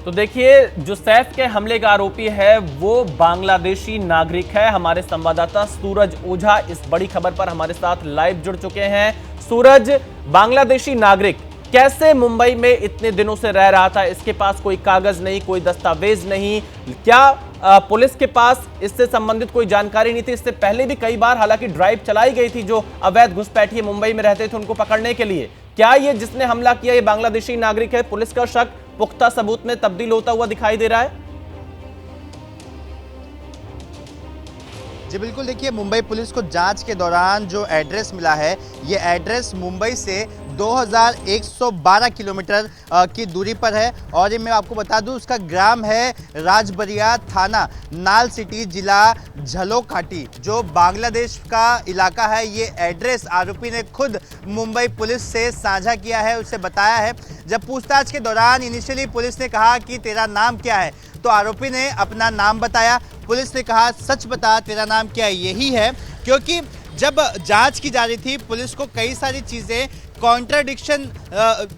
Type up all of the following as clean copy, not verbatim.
तो देखिए, जो सैफ के हमले का आरोपी है वो बांग्लादेशी नागरिक है। हमारे संवाददाता सूरज ओझा इस बड़ी खबर पर हमारे साथ लाइव जुड़ चुके हैं। सूरज, बांग्लादेशी नागरिक कैसे मुंबई में इतने दिनों से रह रहा था? इसके पास कोई कागज नहीं, कोई दस्तावेज नहीं, क्या पुलिस के पास इससे संबंधित कोई जानकारी नहीं थी? इससे पहले भी कई बार हालांकि ड्राइव चलाई गई थी जो अवैध घुसपैठिए मुंबई में रहते थे उनको पकड़ने के लिए। क्या ये जिसने हमला किया ये बांग्लादेशी नागरिक है? पुलिस का शक पुख्ता सबूत में तब्दील होता हुआ दिखाई दे रहा है। जी बिल्कुल, देखिए मुंबई पुलिस को जांच के दौरान जो एड्रेस मिला है, ये एड्रेस मुंबई से 2112 किलोमीटर की दूरी पर है। और ये मैं आपको बता दूं, उसका ग्राम है राजबरिया, थाना नाल सिटी, जिला झलोकाटी, जो बांग्लादेश का इलाका है। ये एड्रेस आरोपी ने खुद मुंबई पुलिस से साझा किया है, उसे बताया है। जब पूछताछ के दौरान इनिशियली पुलिस ने कहा कि तेरा नाम क्या है, तो आरोपी ने अपना नाम बताया। पुलिस ने कहा सच बता तेरा नाम क्या है। यही है, क्योंकि जब जांच की जा रही थी पुलिस को कई सारी चीज़ें कॉन्ट्राडिक्शन,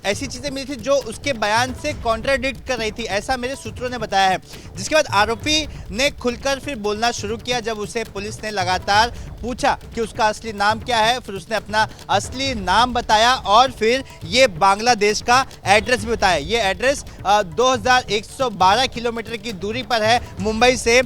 ऐसी चीज़ें मिली थी जो उसके बयान से कॉन्ट्राडिक्ट कर रही थी, ऐसा मेरे सूत्रों ने बताया है। जिसके बाद आरोपी ने खुलकर फिर बोलना शुरू किया। जब उसे पुलिस ने लगातार पूछा कि उसका असली नाम क्या है, फिर उसने अपना असली नाम बताया और फिर ये बांग्लादेश का एड्रेस भी बताया। ये एड्रेस 2112 किलोमीटर की दूरी पर है मुंबई से।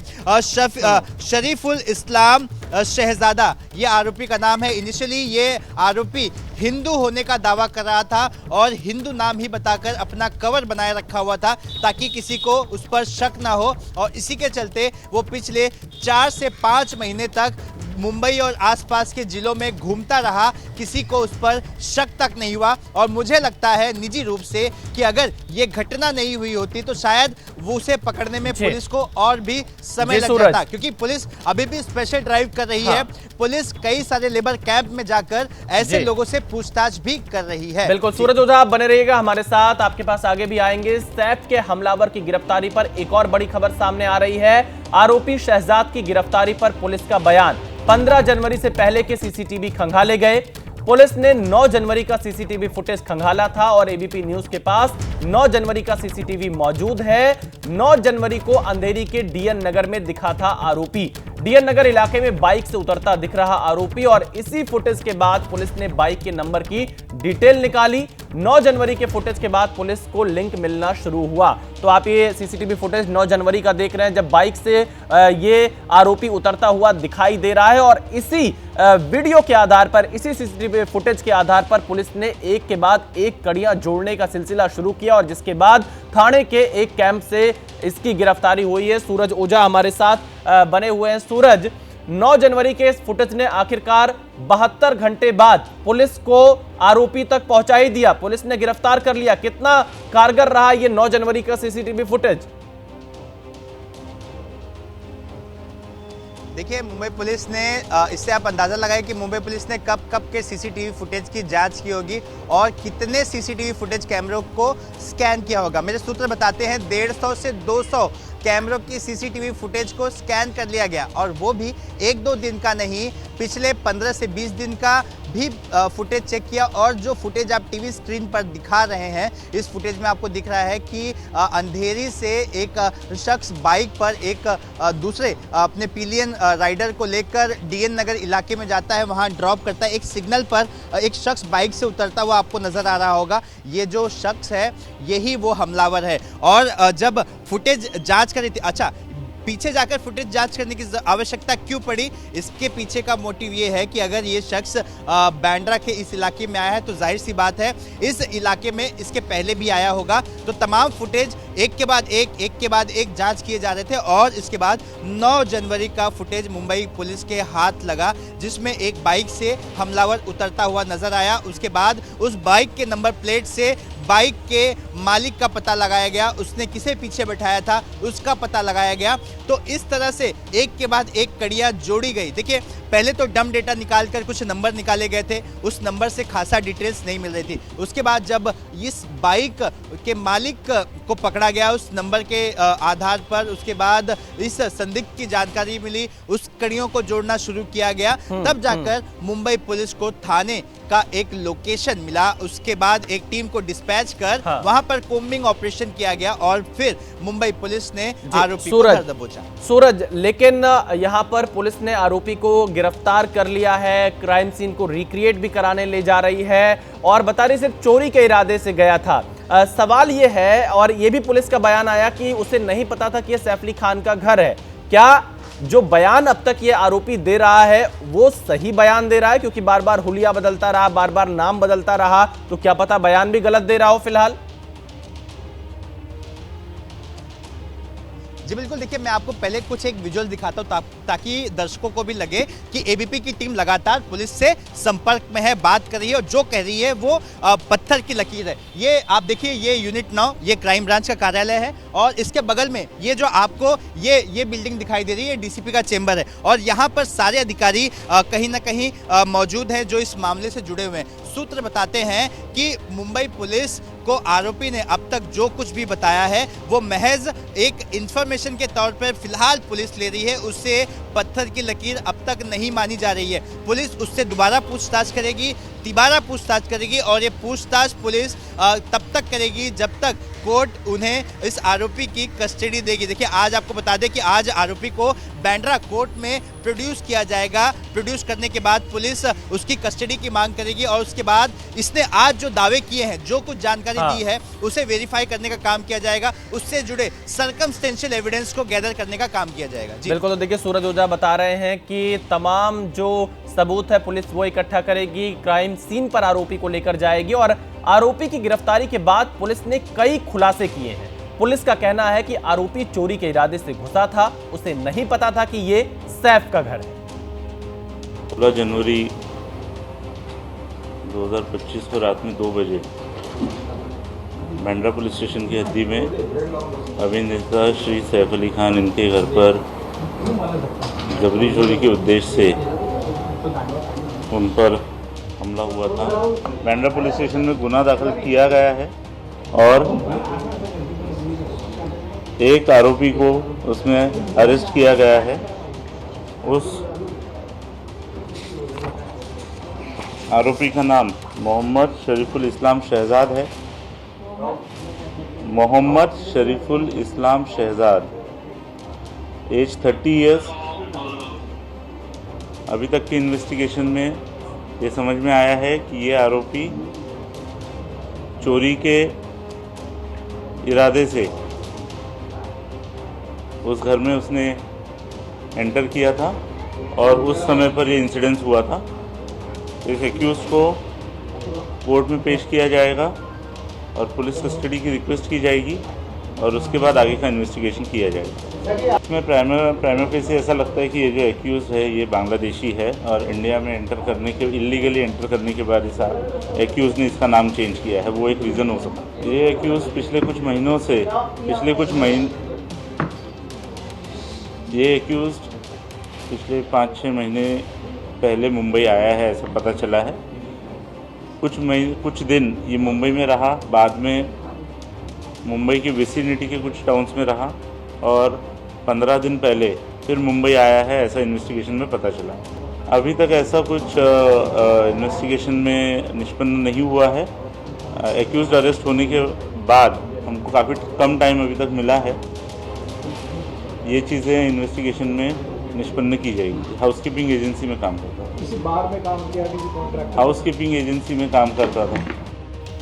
शरीफुल इस्लाम शहजादा ये आरोपी का नाम है। इनिशियली ये आरोपी हिंदू होने का दावा कर रहा था और हिंदू नाम ही बताकर अपना कवर बनाए रखा हुआ था ताकि किसी को उस पर शक ना हो। और इसी के चलते वो पिछले 4 से 5 महीने तक मुंबई और आसपास के जिलों में घूमता रहा, किसी को उस पर शक तक नहीं हुआ। और मुझे लगता है निजी रूप से कि अगर ये घटना नहीं हुई होती तो शायद वो उसे पकड़ने में पुलिस को और भी समय लग जाता, क्योंकि पुलिस अभी भी स्पेशल ड्राइव कर रही है। पुलिस कई सारे लेबर कैंप में जाकर ऐसे लोगों से पूछताछ भी कर रही है। बिल्कुल सूरज ओझा, आप बने रहिएगा हमारे साथ, आपके पास आगे भी आएंगे। सैफ के हमलावर की गिरफ्तारी पर एक और बड़ी खबर सामने आ रही है। आरोपी शहजाद की गिरफ्तारी पर पुलिस का बयान। 15 जनवरी से पहले के सीसीटीवी खंगाले गए। पुलिस ने 9 जनवरी का सीसीटीवी फुटेज खंगाला था और एबीपी न्यूज के पास 9 जनवरी का सीसीटीवी मौजूद है। 9 जनवरी को अंधेरी के डीएन नगर में दिखा था आरोपी। डीएन नगर इलाके में बाइक से उतरता दिख रहा आरोपी और इसी फुटेज के बाद पुलिस ने बाइक के नंबर की डिटेल निकाली। 9 जनवरी के फुटेज के बाद पुलिस को लिंक मिलना शुरू हुआ। तो आप ये सीसीटीवी फुटेज 9 जनवरी का देख रहे हैं, जब बाइक से ये आरोपी उतरता हुआ दिखाई दे रहा है। और इसी वीडियो के आधार पर, इसी सीसीटीवी फुटेज के आधार पर पुलिस ने एक के बाद एक कड़ियां जोड़ने का सिलसिला शुरू किया और जिसके बाद थाने के एक कैंप से इसकी गिरफ्तारी हुई है। सूरज ओझा हमारे साथ बने हुए हैं। सूरज, 9 जनवरी के इस फुटेज ने आखिरकार 72 घंटे बाद पुलिस को आरोपी तक पहुंचा ही दिया, पुलिस ने गिरफ्तार कर लिया। कितना कारगर रहा ये 9 जनवरी का सीसीटीवी फुटेज? देखिए, मुंबई पुलिस ने, इससे आप अंदाज़ा लगाएं कि मुंबई पुलिस ने कब कब के सीसीटीवी फुटेज की जांच की होगी और कितने सीसीटीवी फुटेज कैमरों को स्कैन किया होगा। मेरे सूत्र बताते हैं 150 से 200 कैमरों की सीसीटीवी फुटेज को स्कैन कर लिया गया और वो भी 1-2 दिन का नहीं, पिछले 15 से 20 दिन का भी फुटेज चेक किया। और जो फुटेज आप टीवी स्क्रीन पर दिखा रहे हैं, इस फुटेज में आपको दिख रहा है कि अंधेरी से एक शख्स बाइक पर एक दूसरे अपने पिलियन राइडर को लेकर डीएन नगर इलाके में जाता है, वहां ड्रॉप करता है। एक सिग्नल पर एक शख्स बाइक से उतरता हुआ आपको नजर आ रहा होगा। ये जो शख्स है यही वो हमलावर है। और जब फुटेज जांच कर रही थी, अच्छा पीछे जाकर फुटेज जांच करने की आवश्यकता क्यों पड़ी, इसके पीछे का मोटिव ये है कि अगर ये शख्स बांद्रा के इस इलाके में आया है तो जाहिर सी बात है इस इलाके में इसके पहले भी आया होगा। तो तमाम फुटेज एक के बाद एक जांच किए जा रहे थे और इसके बाद 9 जनवरी का फुटेज मुंबई पुलिस के हाथ लगा, जिसमें एक बाइक से हमलावर उतरता हुआ नजर आया। उसके बाद उस बाइक के नंबर प्लेट से बाइक के मालिक का पता लगाया गया, उसने किसे पीछे बैठाया था उसका पता लगाया गया। तो इस तरह से एक के बाद एक कड़ियां जोड़ी गई। देखिए, पहले तो डम डेटा निकालकर कुछ नंबर निकाले गए थे, उस नंबर से खासा डिटेल्स नहीं मिल रही थी। उसके बाद जब इस बाइक के मालिक को पकड़ा गया उस नंबर के आधार पर, उसके बाद इस संदिग्ध की जानकारी मिली, उस कड़ियों को जोड़ना शुरू किया गया, तब जाकर मुंबई पुलिस को थाने का एक लोकेशन मिला। उसके बाद एक टीम को डिस्पैच कर वहां पर कोम्बिंग ऑपरेशन किया गया और फिर मुंबई पुलिस ने आरोपी को धर दबोचा। सूरज, लेकिन यहां पर पुलिस ने आरोपी को गिरफ्तार कर लिया है, क्राइम सीन को रिक्रिएट भी कराने ले जा रही है और बता रही सिर्फ चोरी के इरादे से गया था। सवाल ये है, और ये भी पुलिस का बयान आया कि उसे नहीं पता था कि यह सैफ अली खान का घर है। क्या जो बयान अब तक ये आरोपी दे रहा है वो सही बयान दे रहा है? क्योंकि बार बार हुलिया बदलता रहा, बार बार नाम बदलता रहा, तो क्या पता बयान भी गलत दे रहा हो फिलहाल। जी बिल्कुल, देखिए मैं आपको पहले कुछ एक विजुअल दिखाता हूं ताकि दर्शकों को भी लगे कि एबीपी की टीम लगातार पुलिस से संपर्क में है, बात कर रही है और जो कह रही है वो पत्थर की लकीर है। ये आप देखिए, ये यूनिट 9, ये क्राइम ब्रांच का कार्यालय है और इसके बगल में ये जो आपको ये बिल्डिंग दिखाई दे रही है, डीसीपी का चेंबर है और यहाँ पर सारे अधिकारी कहीं ना कहीं मौजूद हैं जो इस मामले से जुड़े हुए हैं। सूत्र बताते हैं कि मुंबई पुलिस को आरोपी ने अब तक जो कुछ भी बताया है वो महज एक इंफॉर्मेशन के तौर पर फिलहाल पुलिस ले रही है, उससे पत्थर की लकीर अब तक नहीं मानी जा रही है। पुलिस उससे दोबारा पूछताछ करेगी, तिबारा पूछताछ करेगी और ये पूछताछ पुलिस तब तक करेगी जब तक कोर्ट उन्हें इस आरोपी की कस्टडी देगी। देखिए आज आपको बता दें कि आज आरोपी को बांद्रा कोर्ट में प्रोड्यूस किया जाएगा। प्रोड्यूस करने के बाद पुलिस उसकी कस्टडी की मांग करेगी और उसके बाद इसने आज जो दावे किए हैं, जो कुछ जानकारी दी है, उसे वेरीफाई करने का काम किया जाएगा, उससे जुड़े सर्कमस्टेंशियल एविडेंस को गैदर करने का काम किया जाएगा। बिल्कुल, तो देखिए सूरज ओझा बता रहे हैं कि तमाम जो सबूत है पुलिस वो इकट्ठा करेगी, क्राइम सीन पर आरोपी को लेकर जाएगी और आरोपी की गिरफ्तारी के बाद पुलिस ने कई खुलासे किए हैं। पुलिस का कहना है कि आरोपी चोरी के इरादे से घुसा था, उसे नहीं पता था कि ये सैफ का घर है। 16 जनवरी 2025 को रात में 2 बजे बांद्रा पुलिस स्टेशन की हद्दी में अभिनेता श्री सैफ अली खान इनके घर पर जबरी चोरी के उद्देश्य से उन पर हमला हुआ था। बांद्रा पुलिस स्टेशन में गुना दाखिल किया गया है और एक आरोपी को उसमें अरेस्ट किया गया है। उस आरोपी का नाम मोहम्मद शरीफुल इस्लाम शहजाद है। मोहम्मद शरीफुल इस्लाम शहजाद, एज 30 ईयर्स। अभी तक की इन्वेस्टिगेशन में ये समझ में आया है कि ये आरोपी चोरी के इरादे से उस घर में उसने एंटर किया था और उस समय पर ये इंसिडेंस हुआ था। इस एक्यूज को कोर्ट में पेश किया जाएगा और पुलिस कस्टडी की रिक्वेस्ट की जाएगी और उसके बाद आगे का इन्वेस्टिगेशन किया जाएगा। इसमें प्राइमरी फेस ऐसा लगता है कि ये जो एक्यूज है ये बांग्लादेशी है और इंडिया में एंटर करने के इलीगली एंटर करने के बाद इस एक्यूज ने इसका नाम चेंज किया है, वो एक रीज़न हो सकता है। ये एक्यूज पिछले कुछ महीनों से ये एक्यूज पिछले 5-6 महीने पहले मुंबई आया है, ऐसा पता चला है। कुछ दिन ये मुंबई में रहा, बाद में मुंबई की विसिनिटी के कुछ टाउन्स में रहा और 15 दिन पहले फिर मुंबई आया है, ऐसा इन्वेस्टिगेशन में पता चला। अभी तक ऐसा कुछ इन्वेस्टिगेशन में निष्पन्न नहीं हुआ है। एक्यूज अरेस्ट होने के बाद हमको काफ़ी कम टाइम अभी तक मिला है। ये चीज़ें इन्वेस्टिगेशन में निष्पन्न की जाएगी। हाउसकीपिंग एजेंसी में काम करता था। किसी बार में काम किया, किसी कॉन्ट्रैक्ट? हाउसकीपिंग एजेंसी में काम करता था।